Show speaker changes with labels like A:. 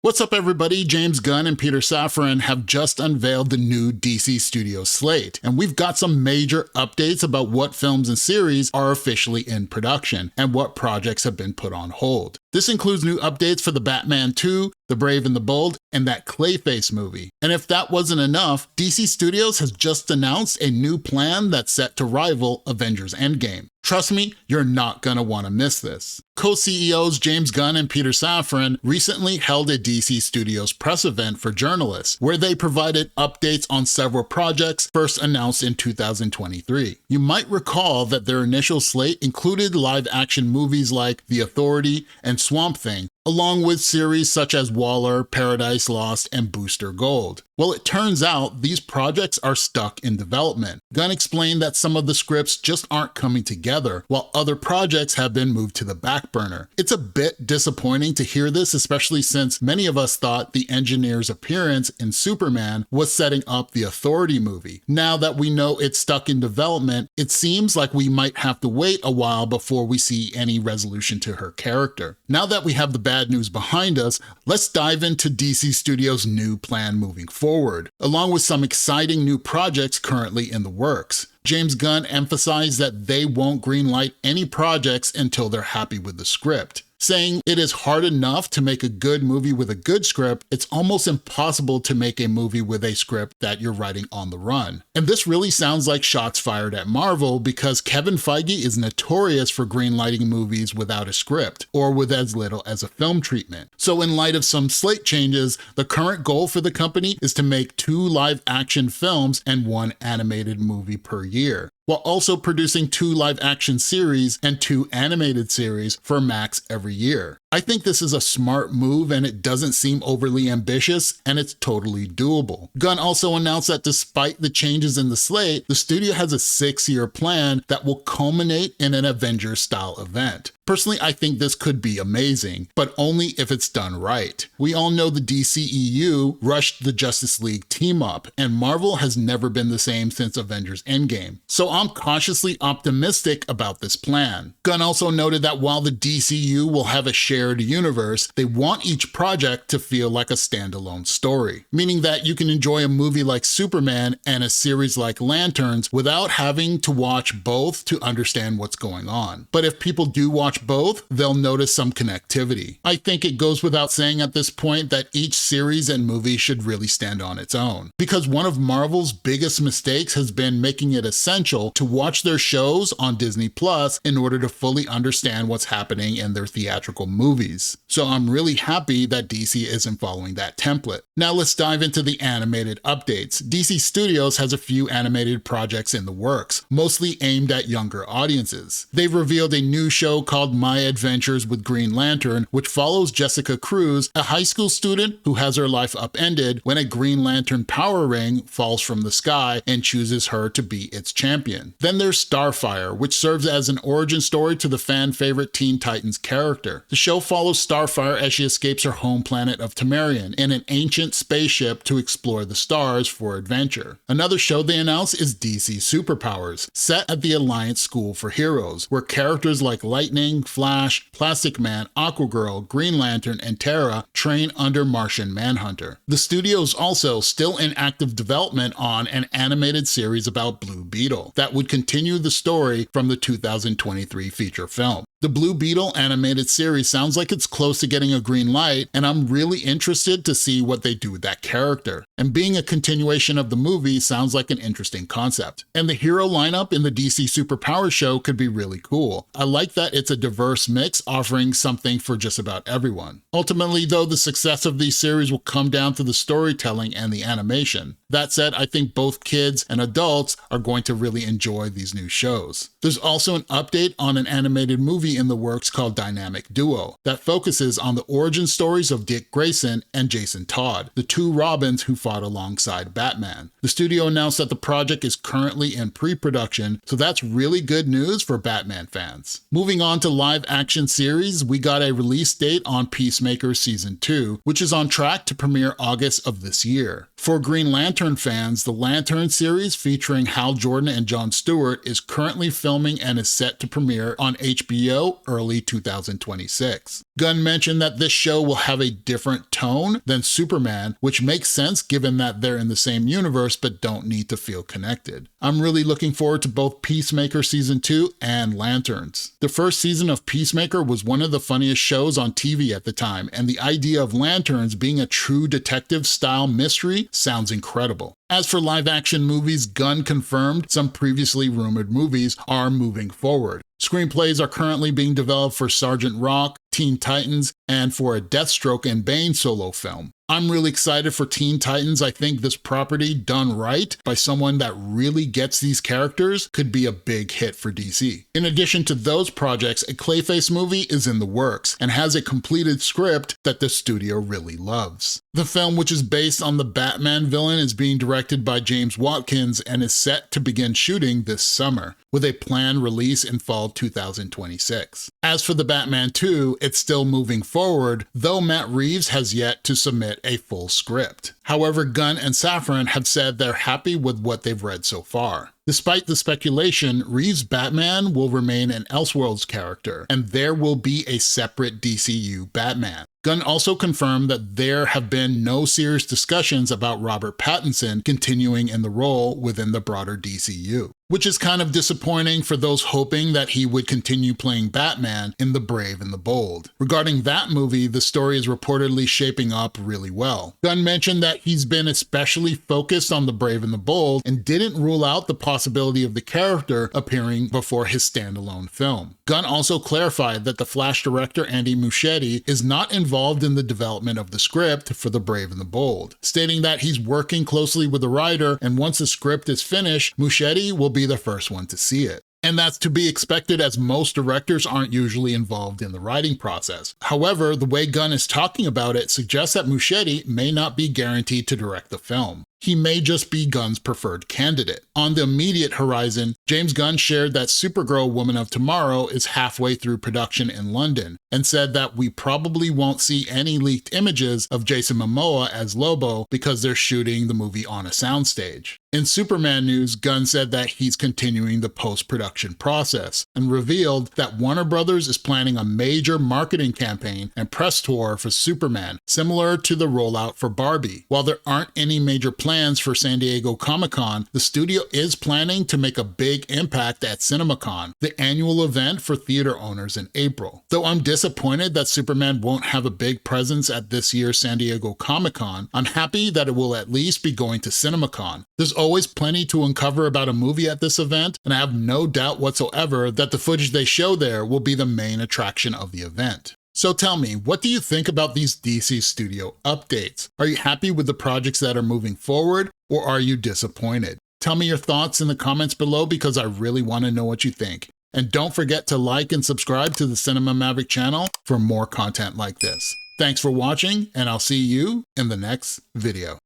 A: What's up everybody, James Gunn and Peter Safran have just unveiled the new DC Studios Slate, and we've got some major updates about what films and series are officially in production, and what projects have been put on hold. This includes new updates for the Batman 2, The Brave and the Bold, and that Clayface movie. And if that wasn't enough, DC Studios has just announced a new plan that's set to rival Avengers Endgame. Trust me, you're not gonna wanna miss this. Co-CEOs James Gunn and Peter Safran recently held a DC Studios press event for journalists, where they provided updates on several projects first announced in 2023. You might recall that their initial slate included live-action movies like The Authority and Swamp Thing, along with series such as Waller, Paradise Lost, and Booster Gold. Well, it turns out these projects are stuck in development. Gunn explained that some of the scripts just aren't coming together, while other projects have been moved to the back burner. It's a bit disappointing to hear this, especially since many of us thought the engineer's appearance in Superman was setting up the Authority movie. Now that we know it's stuck in development, it seems like we might have to wait a while before we see any resolution to her character. Now that we have the bad news behind us, let's dive into DC Studios' new plan moving forward, along with some exciting new projects currently in the works. James Gunn emphasized that they won't greenlight any projects until they're happy with the script, saying it is hard enough to make a good movie with a good script, it's almost impossible to make a movie with a script that you're writing on the run. And this really sounds like shots fired at Marvel, because Kevin Feige is notorious for greenlighting movies without a script, or with as little as a film treatment. So in light of some slate changes, the current goal for the company is to make 2 live-action films and 1 animated movie per year, while also producing 2 live-action series and 2 animated series for Max every year. I think this is a smart move, and it doesn't seem overly ambitious, and it's totally doable. Gunn also announced that despite the changes in the slate, the studio has a 6-year plan that will culminate in an Avengers-style event. Personally, I think this could be amazing, but only if it's done right. We all know the DCEU rushed the Justice League team-up, and Marvel has never been the same since Avengers Endgame. So I'm cautiously optimistic about this plan. Gunn also noted that while the DCU will have a shared universe, they want each project to feel like a standalone story, meaning that you can enjoy a movie like Superman and a series like Lanterns without having to watch both to understand what's going on. But if people do watch both, they'll notice some connectivity. I think it goes without saying at this point that each series and movie should really stand on its own, because one of Marvel's biggest mistakes has been making it essential to watch their shows on Disney Plus in order to fully understand what's happening in their theatrical movies. So I'm really happy that DC isn't following that template. Now let's dive into the animated updates. DC Studios has a few animated projects in the works, mostly aimed at younger audiences. They've revealed a new show called My Adventures with Green Lantern, which follows Jessica Cruz, a high school student who has her life upended when a Green Lantern power ring falls from the sky and chooses her to be its champion. Then there's Starfire, which serves as an origin story to the fan favorite Teen Titans character. The show follows Starfire as she escapes her home planet of Temerian in an ancient spaceship to explore the stars for adventure. Another show they announced is DC Superpowers, set at the Alliance School for Heroes, where characters like Lightning, Flash, Plastic Man, Aquagirl, Green Lantern, and Terra train under Martian Manhunter. The studio is also still in active development on an animated series about Blue Beetle that would continue the story from the 2023 feature film. The Blue Beetle animated series sounds like it's close to getting a green light, and I'm really interested to see what they do with that character. And being a continuation of the movie sounds like an interesting concept. And the hero lineup in the DC Superpowers show could be really cool. I like that it's a diverse mix, offering something for just about everyone. Ultimately though, the success of these series will come down to the storytelling and the animation. That said, I think both kids and adults are going to really enjoy these new shows. There's also an update on an animated movie in the works called Dynamic Duo that focuses on the origin stories of Dick Grayson and Jason Todd, the 2 Robins who fought alongside Batman. The studio announced that the project is currently in pre-production, so that's really good news for Batman fans. Moving on to live action series, we got a release date on Peacemaker Season 2, which is on track to premiere August of this year. For Green Lantern fans, the Lantern series featuring Hal Jordan and Jon Stewart is currently filming and is set to premiere on HBO show early 2026. Gunn mentioned that this show will have a different tone than Superman, which makes sense given that they're in the same universe but don't need to feel connected. I'm really looking forward to both Peacemaker Season 2 and Lanterns. The first season of Peacemaker was one of the funniest shows on TV at the time, and the idea of Lanterns being a true detective-style mystery sounds incredible. As for live-action movies, Gunn confirmed some previously rumored movies are moving forward. Screenplays are currently being developed for Sergeant Rock, Teen Titans, and for a Deathstroke and Bane solo film. I'm really excited for Teen Titans. I think this property, done right by someone that really gets these characters, could be a big hit for DC. In addition to those projects, a Clayface movie is in the works and has a completed script that the studio really loves. The film, which is based on the Batman villain, is being directed by James Watkins and is set to begin shooting this summer, with a planned release in fall 2026. As for the Batman 2, it's still moving forward, though Matt Reeves has yet to submit a full script. However, Gunn and Safran have said they're happy with what they've read so far. Despite the speculation, Reeves' Batman will remain an Elseworlds character, and there will be a separate DCU Batman. Gunn also confirmed that there have been no serious discussions about Robert Pattinson continuing in the role within the broader DCU, which is kind of disappointing for those hoping that he would continue playing Batman in The Brave and the Bold. Regarding that movie, the story is reportedly shaping up really well. Gunn mentioned that he's been especially focused on The Brave and the Bold and didn't rule out the possibility of the character appearing before his standalone film. Gunn also clarified that the Flash director Andy Muschietti is not involved in the development of the script for The Brave and the Bold, stating that he's working closely with the writer, and once the script is finished, Muschietti will be the first one to see it. And that's to be expected, as most directors aren't usually involved in the writing process. However, the way Gunn is talking about it suggests that Muschietti may not be guaranteed to direct the film. He may just be Gunn's preferred candidate. On the immediate horizon, James Gunn shared that Supergirl Woman of Tomorrow is halfway through production in London, and said that we probably won't see any leaked images of Jason Momoa as Lobo because they're shooting the movie on a soundstage. In Superman news, Gunn said that he's continuing the post-production process, and revealed that Warner Brothers is planning a major marketing campaign and press tour for Superman, similar to the rollout for Barbie. While there aren't any major plans for San Diego Comic-Con, the studio is planning to make a big impact at CinemaCon, the annual event for theater owners in April. Though I'm disappointed that Superman won't have a big presence at this year's San Diego Comic-Con, I'm happy that it will at least be going to CinemaCon. There's always plenty to uncover about a movie at this event, and I have no doubt whatsoever that the footage they show there will be the main attraction of the event. So tell me, what do you think about these DC Studio updates? Are you happy with the projects that are moving forward, or are you disappointed? Tell me your thoughts in the comments below, because I really want to know what you think. And don't forget to like and subscribe to the Cinema Maverick channel for more content like this. Thanks for watching, and I'll see you in the next video.